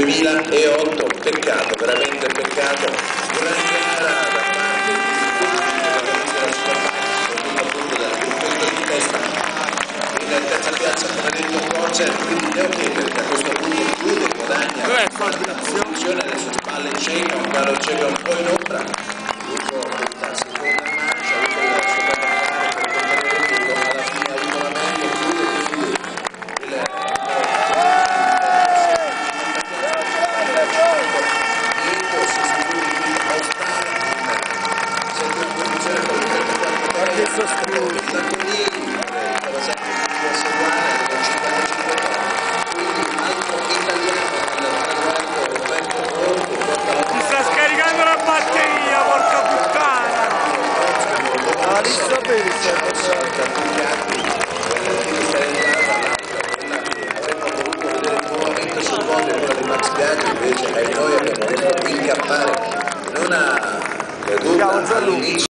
2008, peccato, veramente peccato, gran gara da parte di tutti della Superbike, soprattutto appunto dal gruppetto di testa. In terza piazza come detto Roger, quindi devo chiedere che a questo punto chiude, guadagna la posizione, adesso spalle cieca, un palo cieca un po' in ombra, dopo questa seconda marcia, dopo la sua battaglia per contenere il punto, alla fine ha avuto la meglio, chiude quindi il Mi sta scaricando la batteria, porca puttana! Ah, li sapevi sul podio, quella di Max Biaggi, invece noi abbiamo visto incappare, non ha perduto all'inizio.